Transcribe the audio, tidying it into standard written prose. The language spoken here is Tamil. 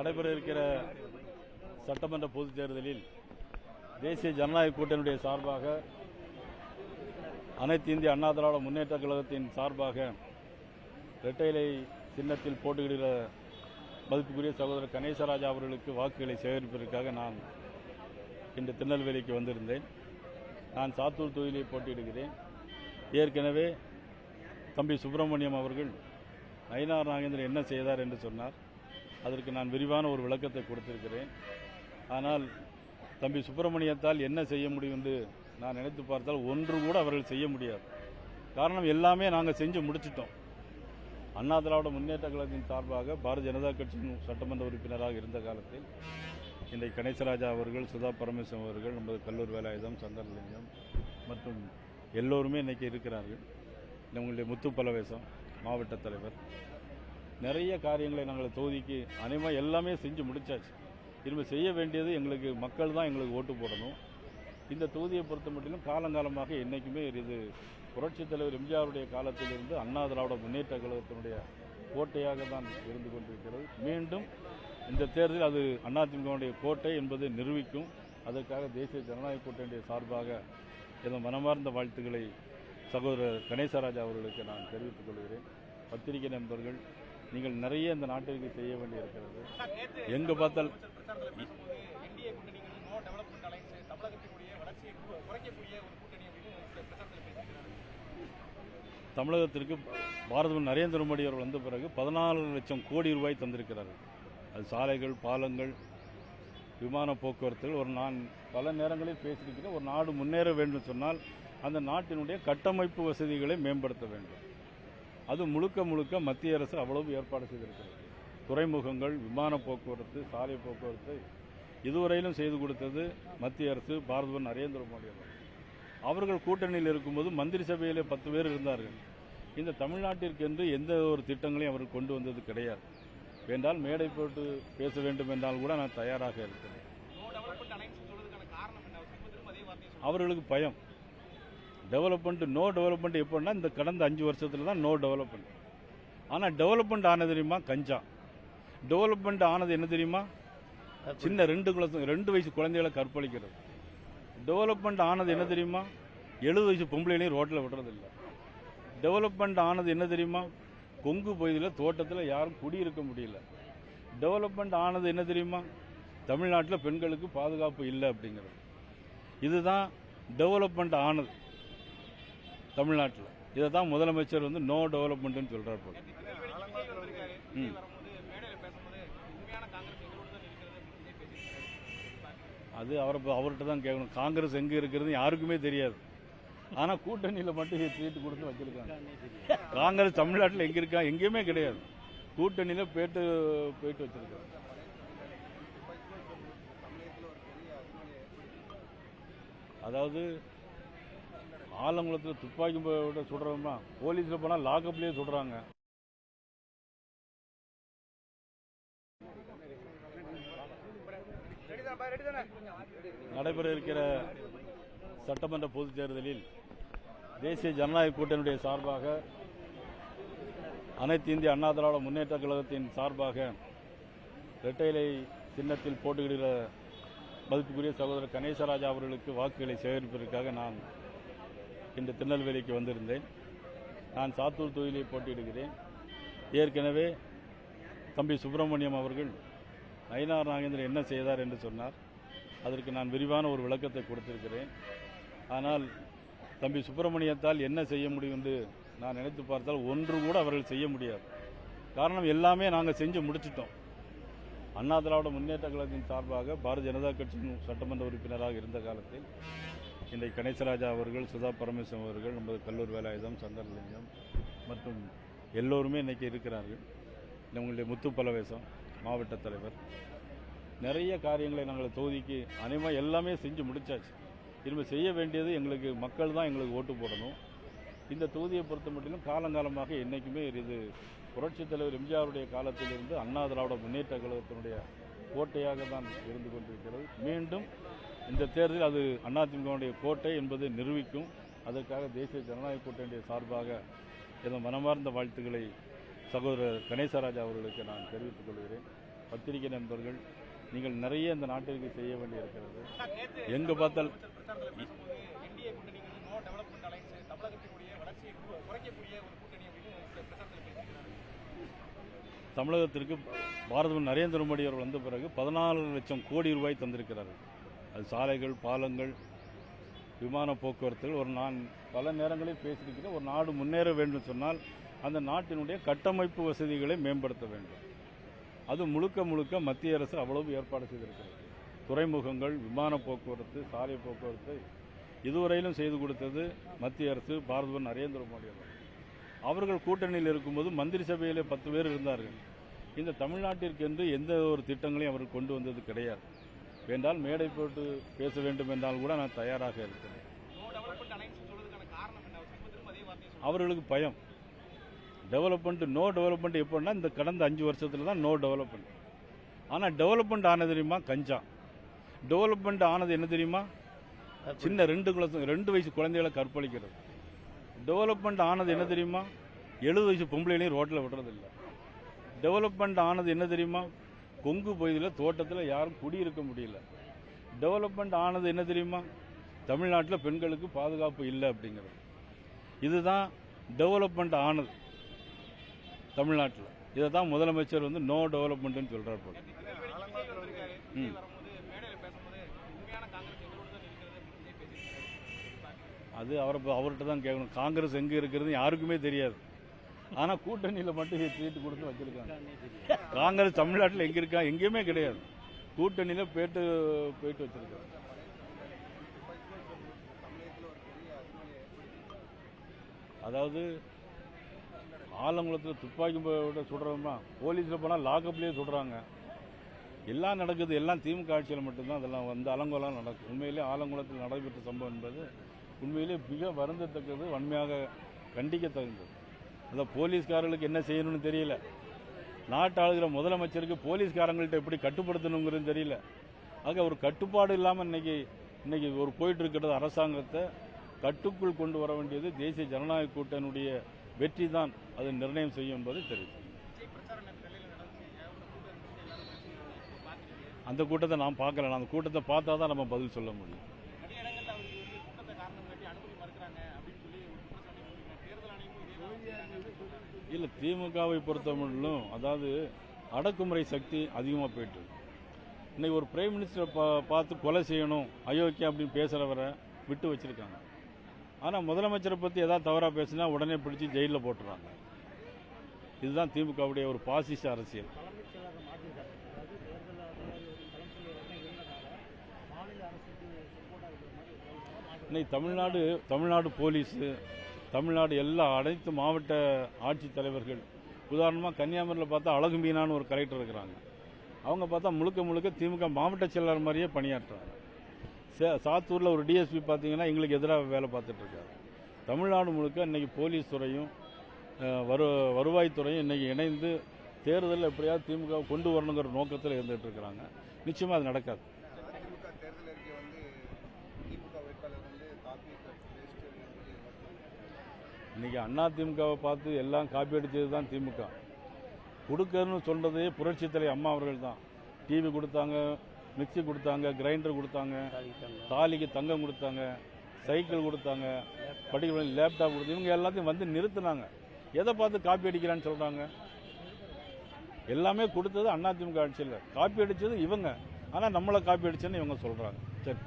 நடைபெற இருக்கிற சட்டமன்ற பொதுத் தேர்தலில் தேசிய ஜனநாயக கூட்டணியுடைய சார்பாக அனைத்து இந்திய அண்ணா திராவிட முன்னேற்ற கழகத்தின் சார்பாக இரட்டை இலை சின்னத்தில் போட்டியிடுகிற மதிப்புக்குரிய சகோதரர் கணேசராஜா அவர்களுக்கு வாக்குகளை சேகரிப்பதற்காக நான் இன்று திருநெல்வேலிக்கு வந்திருந்தேன். நான் சாத்தூர் தொகுதியிலே போட்டியிடுகிறேன். ஏற்கனவே தம்பி சுப்பிரமணியம் அவர்கள் நயினார் நாகேந்திரன் என்ன செய்தார் என்று சொன்னார். அதற்கு நான் விரிவான ஒரு விளக்கத்தை கொடுத்திருக்கிறேன். ஆனால் தம்பி சுப்பிரமணியத்தால் என்ன செய்ய முடியும் என்று நான் நினைத்து பார்த்தால் ஒன்று கூட அவர்கள் செய்ய முடியாது. காரணம், எல்லாமே நாங்கள் செஞ்சு முடிச்சிட்டோம். அண்ணா திராவிட முன்னேற்ற கழகத்தின் சார்பாக பாரதிய ஜனதா கட்சியின் சட்டமன்ற உறுப்பினராக இருந்த காலத்தில் இன்றைக்கு கணேசராஜா அவர்கள், சுதா பரமேஸ்வரன் அவர்கள், நமது கல்லூர் வேலாயுதம், சங்கரலிங்கம் மற்றும் எல்லோருமே இன்றைக்கி இருக்கிறார்கள். நம்மளுடைய முத்து பலவேசம் மாவட்ட தலைவர், நிறைய காரியங்களை நாங்கள் தொகுதிக்கு அனைவரும் எல்லாமே செஞ்சு முடிச்சாச்சு. இனிமேல் செய்ய வேண்டியது எங்களுக்கு மக்கள் தான் எங்களுக்கு ஓட்டு போடணும். இந்த தொகுதியை பொறுத்த மட்டிலும் காலங்காலமாக என்றைக்குமே இது புரட்சித் தலைவர் எம்ஜிஆருடைய காலத்திலிருந்து அண்ணா திராவிட முன்னேற்ற கழகத்தினுடைய கோட்டையாக தான் இருந்து கொண்டிருக்கிறது. மீண்டும் இந்த தேர்தல் அது அதிமுகவுடைய கோட்டை என்பதை நிரூபிக்கும். அதற்காக தேசிய ஜனநாயக கூட்டணியுடைய சார்பாக எனது மனமார்ந்த வாழ்த்துக்களை சகோதரர் கணேசராஜா அவர்களுக்கு நான் தெரிவித்துக் கொள்கிறேன். பத்திரிகை நண்பர்கள், நீங்கள் நிறைய இந்த நாட்டிற்கு செய்ய வேண்டியிருக்கிறது. எங்கே பார்த்தால் தமிழகத்திற்கு பாரத நரேந்திர மோடி அவர்கள் வந்த பிறகு 14 லட்சம் கோடி ரூபாய் தந்திருக்கிறார்கள். அது சாலைகள், பாலங்கள், விமான போக்குவரத்துகள். நான் பல நேரங்களில் பேசியிருக்கிறேன். ஒரு நாடு முன்னேற வேண்டும் சொன்னால் அந்த நாட்டினுடைய கட்டமைப்பு வசதிகளை மேம்படுத்த வேண்டும். அது முழுக்க முழுக்க மத்திய அரசு அவ்வளவு ஏற்பாடு செய்திருக்கிறது. துறைமுகங்கள், விமான போக்குவரத்து, சாலை போக்குவரத்து இதுவரையிலும் செய்து கொடுத்தது மத்திய அரசு, பாரத நரேந்திர மோடி அவர்கள் கூட்டணியில் இருக்கும்போது மந்திரி சபையில் 10 பேர் இருந்தார்கள். இந்த தமிழ்நாட்டிற்கென்று எந்த ஒரு திட்டங்களையும் அவர்கள் கொண்டு வந்தது கிடையாது. வேண்டால் மேடை போட்டு பேச வேண்டும் என்றால் கூட நான் தயாராக இருக்கிறேன். அவர்களுக்கு பயம். டெவலப்மெண்ட், நோ டெவலப்மெண்ட் எப்படின்னா இந்த கடந்த 5 வருஷத்துல தான் நோ டெவலப்மெண்ட். ஆனால் டெவலப்மெண்ட் ஆனது தெரியுமா? கஞ்சா. டெவலப்மெண்ட் ஆனது என்ன தெரியுமா? சின்ன 2 வயசு குழந்தைகளை கற்பழிக்கிறது. டெவலப்மெண்ட் ஆனது என்ன தெரியுமா? 70 வயசு பொம்பளைகளையும் ரோட்டில் விடுறதில்லை. டெவலப்மெண்ட் ஆனது என்ன தெரியுமா? கொங்கு பகுதியில் தோட்டத்தில் யாரும் குடியிருக்க முடியல. டெவலப்மெண்ட் ஆனது என்ன தெரியுமா? தமிழ்நாட்டில் பெண்களுக்கு பாதுகாப்பு இல்லை அப்படிங்கிறது. இதுதான் டெவலப்மெண்ட் ஆனது தமிழ்நாட்டில். இதை தான் முதலமைச்சர் நோ டெவலப்மெண்ட்னு சொல்றார் போல. அது அவர்கிட்ட தான் கேட்கணும். காங்கிரஸ் எங்கே இருக்கிறது யாருக்குமே தெரியாது. ஆனால் கூட்டணியில் மட்டும் சீட்டு கொடுத்து வச்சிருக்காங்க. காங்கிரஸ் தமிழ்நாட்டில் எங்கே இருக்கா? எங்கேயுமே கிடையாது. கூட்டணியில் போயிட்டு வச்சிருக்காங்க. அதாவது ஆலங்குளத்தில் துப்பாக்கி போட சுடுறோம்னா போலீஸில் போனால் லாக்அப்லேயே சுடுறாங்க. நடைபெற இருக்கிற சட்டமன்ற பொதுத் தேர்தலில் தேசிய ஜனநாயக கூட்டணியுடைய சார்பாக அனைத்து இந்திய அண்ணா திராவிட முன்னேற்ற கழகத்தின் சார்பாக இரட்டை இலை சின்னத்தில் போட்டியிடுகிற மதிப்புக்குரிய சகோதரர் கணேசராஜா அவர்களுக்கு வாக்குகளை சேகரிப்பதற்காக நான் இன்று திருநெல்வேலிக்கு வந்திருந்தேன். நான் சாத்தூர் தொகுதியிலே போட்டியிடுகிறேன். ஏற்கனவே தம்பி சுப்பிரமணியம் அவர்கள் நயினார் நாகேந்திரன் என்ன செய்தார் என்று சொன்னார். அதற்கு நான் விரிவான ஒரு விளக்கத்தை கொடுத்திருக்கிறேன். ஆனால் தம்பி சுப்பிரமணியத்தால் என்ன செய்ய முடியும் என்று நான் நினைத்து பார்த்தால் ஒன்று கூட அவர்கள் செய்ய முடியாது. காரணம், எல்லாமே நாங்கள் செஞ்சு முடிச்சிட்டோம். அண்ணா திராவிட முன்னேற்ற கழகத்தின் சார்பாக பாரதிய ஜனதா கட்சியின் சட்டமன்ற உறுப்பினராக இருந்த காலத்தில் இன்றைக்கு கணேசராஜா அவர்கள், சுதா பரமேஸ்வரன் அவர்கள், நமது கல்லூர் வேலாயுதம், சங்கரலிங்கம் மற்றும் எல்லோருமே இன்றைக்கி இருக்கிறார்கள். நம்மளுடைய முத்து பலவேசம் மாவட்ட தலைவர், நிறைய காரியங்களை நாங்கள் தொகுதிக்கு அனைவரும் எல்லாமே செஞ்சு முடிச்சாச்சு. இனிமேல் செய்ய வேண்டியது எங்களுக்கு மக்கள் தான் எங்களுக்கு ஓட்டு போடணும். இந்த தொகுதியை பொறுத்த மட்டிலும் காலங்காலமாக என்றைக்குமே இது புரட்சித் தலைவர் எம்ஜிஆருடைய காலத்திலிருந்து அண்ணா திராவிட முன்னேற்ற கழகத்தினுடைய கோட்டையாக தான் இருந்து கொண்டிருக்கிறது. மீண்டும் இந்த தேர்தல் அது அதிமுகவுடைய கோட்டை என்பதை நிரூபிக்கும். அதற்காக தேசிய ஜனநாயக கூட்டணியுடைய சார்பாக எனது மனமார்ந்த வாழ்த்துக்களை சகோதரர் கணேசராஜா அவர்களுக்கு நான் தெரிவித்துக் கொள்கிறேன். பத்திரிகை நண்பர்கள், நீங்கள் நிறைய இந்த நாட்டிற்கு செய்ய வேண்டியிருக்கிறது. எங்கே பார்த்தால் தமிழகத்திற்கு பாரத நரேந்திர மோடி அவர்கள் வந்த பிறகு 14 லட்சம் கோடி ரூபாய் தந்திருக்கிறார்கள். அது சாலைகள், பாலங்கள், விமான போக்குவரத்துகள். நான் பல நேரங்களில் பேசியிருக்கிறேன். ஒரு நாடு முன்னேற வேண்டும் சொன்னால் அந்த நாட்டினுடைய கட்டமைப்பு வசதிகளை மேம்படுத்த வேண்டும். அது முழுக்க முழுக்க மத்திய அரசு அவ்வளவு ஏற்பாடு செய்திருக்கிறது. துறைமுகங்கள், விமான போக்குவரத்து, சாலை போக்குவரத்து இதுவரையிலும் செய்து கொடுத்தது மத்திய அரசு, பாரத நரேந்திர மோடி அவர்கள். அவர்கள் கூட்டணியில் இருக்கும்போது மந்திரி சபையில் 10 பேர் இருந்தார்கள். இந்த தமிழ்நாட்டிற்கென்று எந்த ஒரு திட்டங்களையும் அவர்கள் கொண்டு வந்தது கிடையாது. வேண்டால் மேடை போட்டு பேச வேண்டும் என்றால் கூட நான் தயாராக இருக்கிறேன். அவர்களுக்கு பயம். டெவலப்மெண்ட், நோ டெவலப்மெண்ட் எப்படின்னா இந்த கடந்த 5 வருஷத்துல தான் நோ டெவலப்மெண்ட். ஆனால் டெவலப்மெண்ட் ஆனது தெரியுமா? கஞ்சா. டெவலப்மெண்ட் ஆனது என்ன தெரியுமா? சின்ன 2 வயசு குழந்தைகளை கற்பழிக்கிறது. டெவலப்மெண்ட் ஆனது என்ன தெரியுமா? 70 வயசு பொம்பளைகளையும் ரோட்டில் விடுறதில்லை. டெவலப்மெண்ட் ஆனது என்ன தெரியுமா? கொங்கு பகுதியில் தோட்டத்தில் யாரும் குடியிருக்க முடியல. டெவலப்மெண்ட் ஆனது என்ன தெரியுமா? தமிழ்நாட்டில் பெண்களுக்கு பாதுகாப்பு இல்லை அப்படிங்கிறது. இதுதான் டெவலப்மெண்ட் ஆனது தமிழ்நாட்டில். இதை தான் முதலமைச்சர் நோ டெவலப்மெண்ட்னு சொல்கிறார் போல. அது அவர்கிட்ட தான் கேட்கணும். காங்கிரஸ் எங்கே இருக்கிறது யாருக்குமே தெரியாது. ஆனால் கூட்டணியில் மட்டும் சீட்டு கொடுத்து வச்சிருக்காங்க. காங்கிரஸ் தமிழ்நாட்டில் எங்கே இருக்கா? எங்கேயுமே கிடையாது. கூட்டணியில் போயிட்டு வச்சிருக்காங்க. அதாவது ஆலங்குளத்தில் துப்பாக்கி சுடுறோம்னா போலீஸில் போனால் லாக்அப்லேயே சுடுறாங்க. எல்லாம் நடக்குது. எல்லாம் திமுக ஆட்சியில் மட்டும்தான் அதெல்லாம் அலங்கோலாம் நடக்கும். உண்மையிலே ஆலங்குளத்தில் நடைபெற்ற சம்பவம் என்பது உண்மையிலே மிக வருந்தத்தக்கது, வன்மையாக கண்டிக்கத்தகுந்தது. அந்த போலீஸ்காரர்களுக்கு என்ன செய்யணும்னு தெரியல. நாட்டு ஆளுகிற முதலமைச்சருக்கு போலீஸ்காரங்கள்ட்ட எப்படி கட்டுப்படுத்தணுங்கிறது தெரியல. ஆக ஒரு கட்டுப்பாடு இல்லாமல் இன்னைக்கு ஒரு போயிட்டு இருக்கிறது அரசாங்கத்தை கட்டுக்குள் கொண்டு வர வேண்டியது தேசிய ஜனநாயக கூட்டணியுடைய வெற்றி தான் அது நிர்ணயம் செய்யும் என்பது தெரியும். அந்த கூட்டத்தை நான் பார்க்கல. அந்த கூட்டத்தை பார்த்தா தான் நம்ம பதில் சொல்ல முடியும். இல்லை, திமுகவை பொறுத்தவரையிலும் அதாவது அடக்குமுறை சக்தி அதிகமாக போயிட்டு. இன்னைக்கு ஒரு பிரைம் மினிஸ்டரை பார்த்து கொலை செய்யணும், அயோக்கியம் அப்படின்னு பேசுகிறவரை விட்டு வச்சிருக்காங்க. ஆனால் முதலமைச்சரை பற்றி ஏதாவது தவறாக பேசினா உடனே பிடிச்சி ஜெயிலில் போட்டுறாங்க. இதுதான் திமுகவுடைய ஒரு பாசிச அரசியல். இன்னைக்கு தமிழ்நாடு போலீஸு, தமிழ்நாடு அனைத்து மாவட்ட ஆட்சித்தலைவர்கள், உதாரணமாக கன்னியாகுமரியில் பார்த்தா அழகு மீனான்னு ஒரு கலெக்டர் இருக்கிறாங்க. அவங்க பார்த்தா முழுக்க திமுக மாவட்ட செயலாளர் மாதிரியே பணியாற்றுறாங்க. சாத்தூரில் ஒரு டிஎஸ்பி பார்த்தீங்கன்னா எங்களுக்கு எதிராக வேலை பார்த்துட்டு இருக்காரு. தமிழ்நாடு முழுக்க இன்னைக்கு போலீஸ் துறையும் வருவாய்த்துறையும் இன்னைக்கு இணைந்து தேர்தலில் எப்படியாவது திமுக கொண்டு வரணுங்கிற நோக்கத்தில் இருந்துட்டு இருக்கிறாங்க. நிச்சயமாக அது நடக்காது. இன்னைக்கு அதிமுகவை பார்த்து எல்லாம் காப்பி அடித்தது தான் திமுக. கொடுக்கறன்னு சொல்றதே புரட்சி தலைவர் அம்மா அவர்கள் தான். டிவி கொடுத்தாங்க, மிக்சி கொடுத்தாங்க, கிரைண்டர் கொடுத்தாங்க, தாலிக்கு தங்கம் கொடுத்தாங்க, சைக்கிள் கொடுத்தாங்க, படிக்கிற லேப்டாப் கொடுத்து இவங்க எல்லாத்தையும் நிறுத்தினாங்க. எதை பார்த்து காப்பி அடிக்கிறான்னு சொல்றாங்க? எல்லாமே கொடுத்தது அதிமுக ஆட்சியில். காப்பி அடிச்சது இவங்க. ஆனால் நம்மளை காப்பி அடிச்சேன்னு இவங்க சொல்றாங்க. சரி.